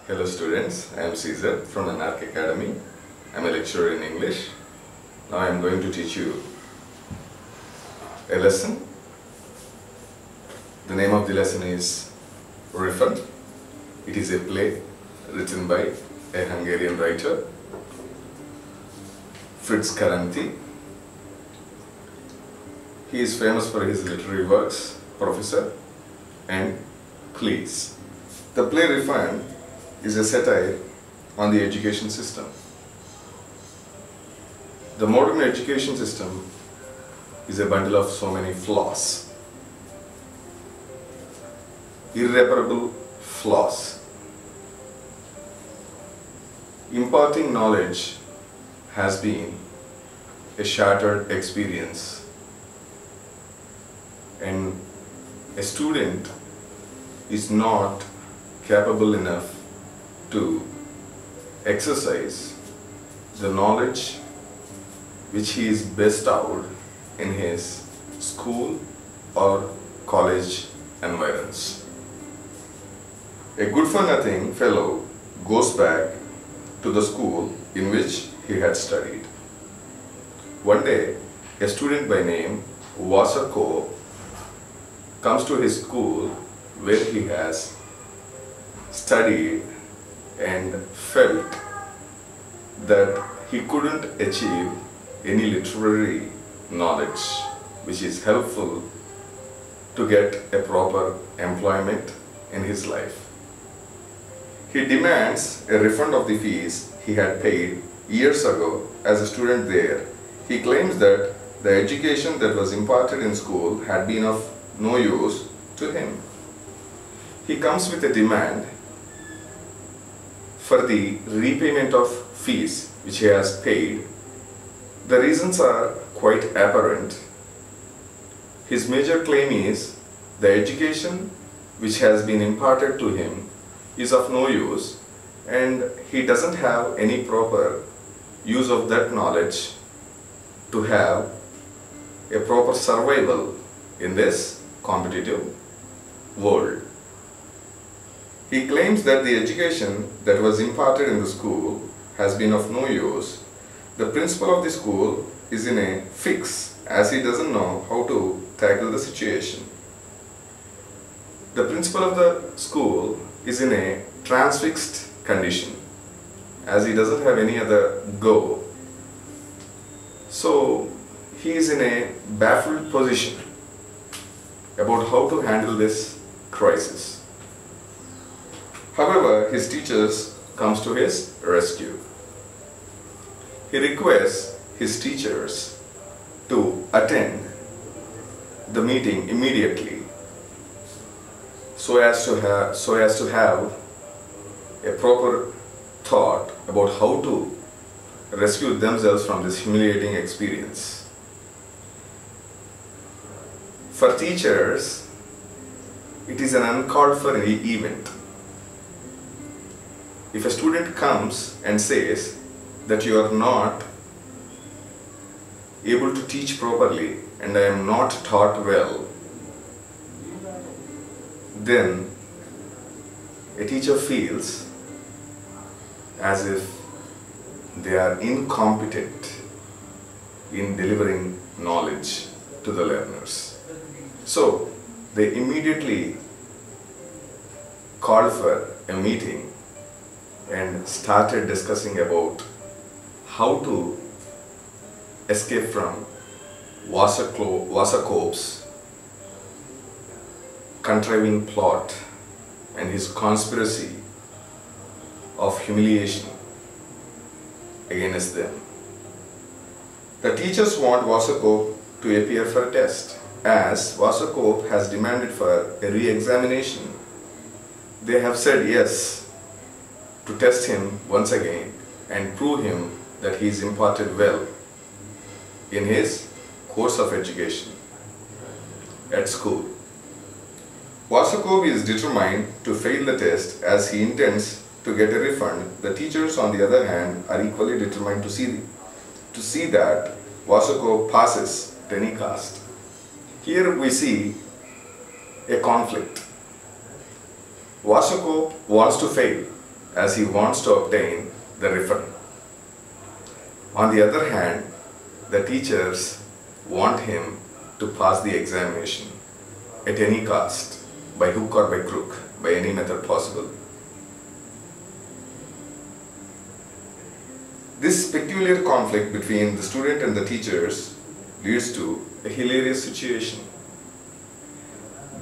Hello students, I am Caesar from Anarch Academy. I am a lecturer in English. Now I am going to teach you a lesson. The name of the lesson is REFUND. It is a play written by a Hungarian writer, FRITZ KARINTHY. He is famous for his literary works, Professor and Please. The play REFUND is a satire on the education system. The modern education system is a bundle of so many flaws, irreparable flaws. Imparting knowledge has been a shattered experience, and a student is not capable enough to exercise the knowledge which he is bestowed in his school or college environs. A good-for-nothing fellow goes back to the school in which he had studied. One day, a student by name Vasako comes to his school where he has studied and felt that he couldn't achieve any literary knowledge which is helpful to get a proper employment in his life. He demands a refund of the fees he had paid years ago as a student there. He claims that the education that was imparted in school had been of no use to him. He comes with a demand for the repayment of fees which he has paid. The reasons are quite apparent. His major claim is the education which has been imparted to him is of no use, and he doesn't have any proper use of that knowledge to have a proper survival in this competitive world. He claims that the education that was imparted in the school has been of no use. The principal of the school is in a fix as he doesn't know how to tackle the situation. The principal of the school is in a transfixed condition as he doesn't have any other go. So he is in a baffled position about how to handle this crisis. However, his teachers comes to his rescue. He requests his teachers to attend the meeting immediately so as to have a proper thought about how to rescue themselves from this humiliating experience. For teachers, it is an uncalled for event. If a student comes and says that you are not able to teach properly and I am not taught well, then a teacher feels as if they are incompetent in delivering knowledge to the learners. So they immediately called for a meeting and started discussing about how to escape from Vasakov's contriving plot and his conspiracy of humiliation against them. The teachers want Vasakov to appear for a test, as Vasakov has demanded for a re-examination. They have said yes to test him once again and prove him that he is imparted well in his course of education at school. Vasakov is determined to fail the test as he intends to get a refund. The teachers, on the other hand, are equally determined to see that Vasakov passes at any cost. Here we see a conflict. Vasako wants to fail as he wants to obtain the refund. On the other hand, the teachers want him to pass the examination at any cost, by hook or by crook, by any method possible. This peculiar conflict between the student and the teachers leads to a hilarious situation.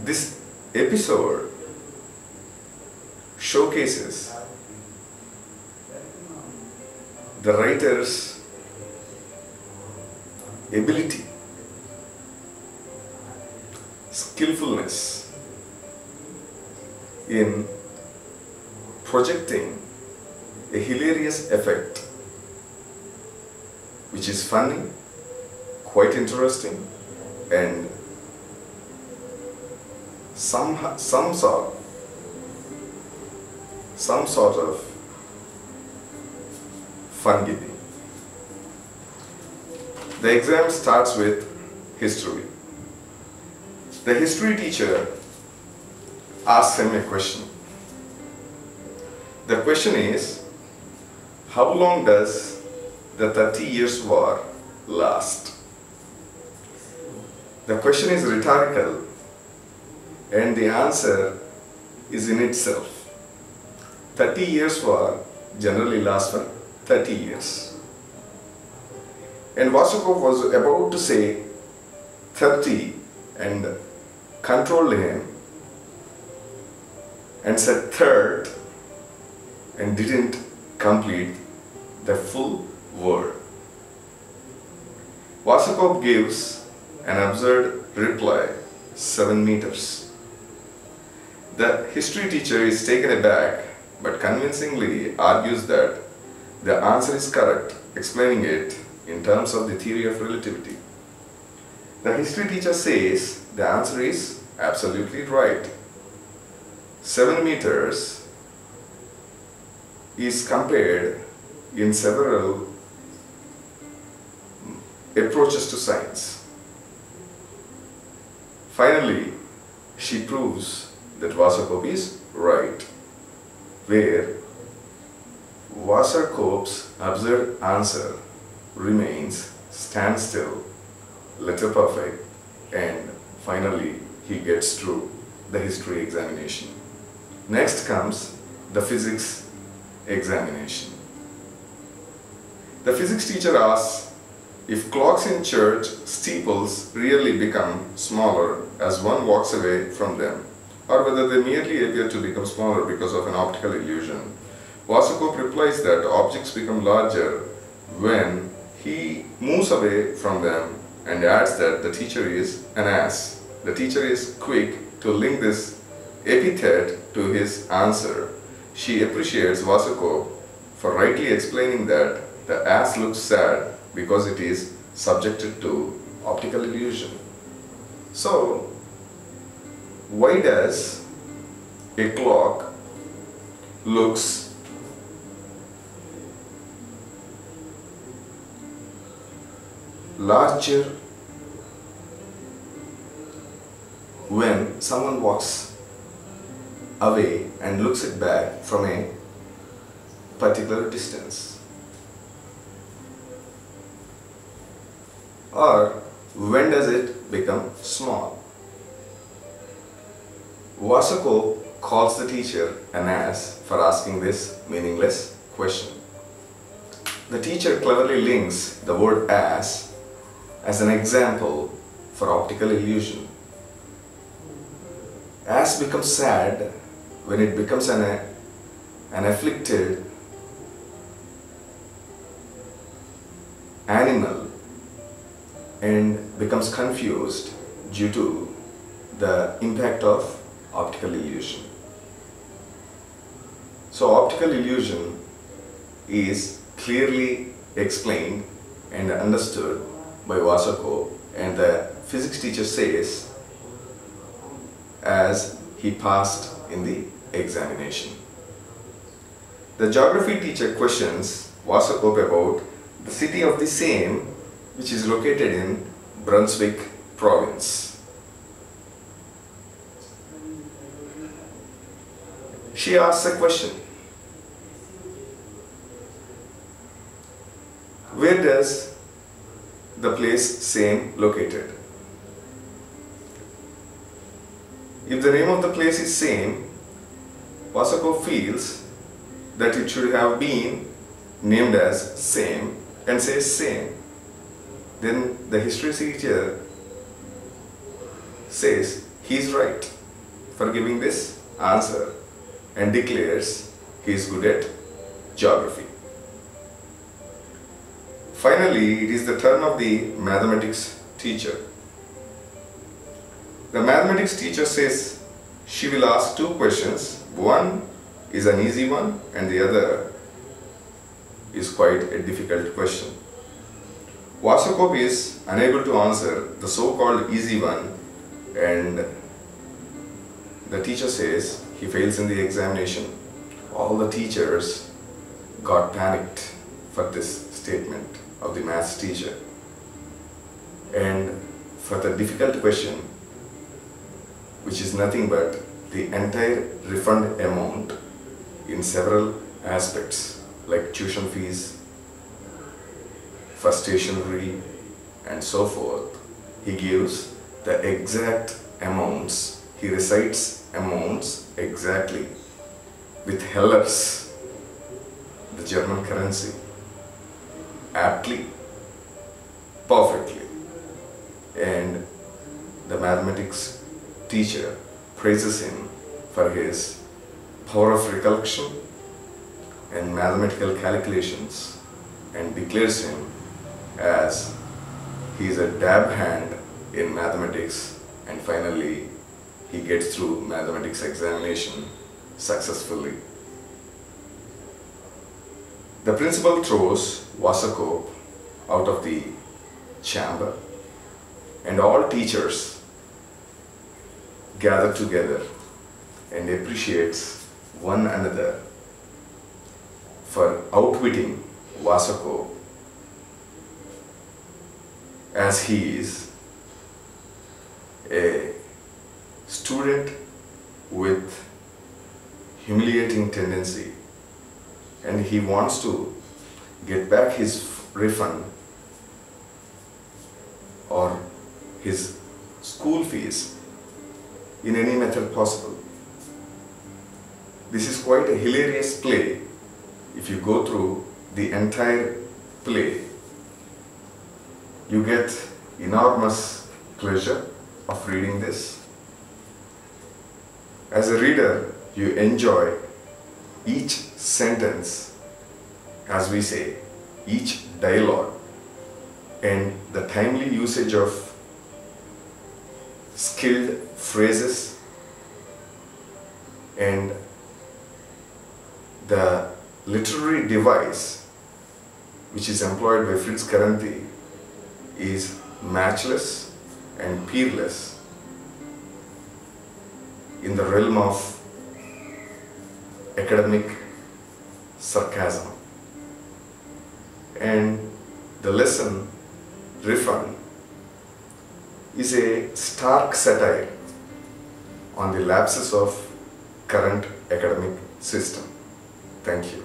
This episode showcases the writer's ability, skillfulness in projecting a hilarious effect which is funny, quite interesting, and some sort of fun-giving. The exam starts with history. The history teacher asks him a question. The question is, how long does the 30 Years' War last? The question is rhetorical, and the answer is in itself. 30 Years' War generally lasts for 30 years. And Vasukov was about to say 30 and controlled him and said third and didn't complete the full word. Vasukov gives an absurd reply, 7 meters. The history teacher is taken aback but convincingly argues that the answer is correct, explaining it in terms of the theory of relativity. The history teacher says the answer is absolutely right. 7 meters is compared in several approaches to science. Finally, she proves that Vasukov is right, where Vasukov's absurd answer remains standstill, letter perfect, and finally he gets through the history examination. Next comes the physics examination. The physics teacher asks if clocks in church steeples really become smaller as one walks away from them, or whether they merely appear to become smaller because of an optical illusion. Vasukov replies that objects become larger when he moves away from them, and adds that the teacher is an ass. The teacher is quick to link this epithet to his answer. She appreciates Vasukov for rightly explaining that the ass looks sad because it is subjected to optical illusion. So, why does a clock looks larger when someone walks away and looks it back from a particular distance? Or when does it become small? Vasukov calls the teacher an ass for asking this meaningless question. The teacher cleverly links the word ass as an example for optical illusion. Ass becomes sad when it becomes an afflicted animal and becomes confused due to the impact of optical illusion. So optical illusion is clearly explained and understood by Vasukov, and the physics teacher says as he passed in the examination. The geography teacher questions Vasukov about the city of the same, which is located in Brunswick province. She asks a question. Where does the place same located? If the name of the place is same, Wasako feels that it should have been named as same and says same. Then the history teacher says he is right for giving this answer and declares he is good at geography. Finally, it is the turn of the mathematics teacher. The mathematics teacher says she will ask two questions. One is an easy one and the other is quite a difficult question. Wasako is unable to answer the so-called easy one, and the teacher says he fails in the examination. All the teachers got panicked for this statement of the maths teacher. And for the difficult question, which is nothing but the entire refund amount in several aspects like tuition fees, for stationery and so forth, he gives the exact amounts, he recites amounts exactly with hellers, the German currency, aptly, perfectly. And the mathematics teacher praises him for his power of recollection and mathematical calculations and declares him as he is a dab hand in mathematics, and finally he gets through mathematics examination successfully. The principal throws Wasako out of the chamber and all teachers gather together and appreciates one another for outwitting Wasako, as he is a student with humiliating tendency and he wants to get back his refund or his school fees in any method possible. This is quite a hilarious play. If you go through the entire play, you get enormous pleasure of reading this. As a reader, you enjoy each sentence, as we say, each dialogue, and the timely usage of skilled phrases and the literary device which is employed by FRITZ KARINTHY is matchless and peerless in the realm of academic sarcasm. And the lesson, refund, is a stark satire on the lapses of current academic system. Thank you.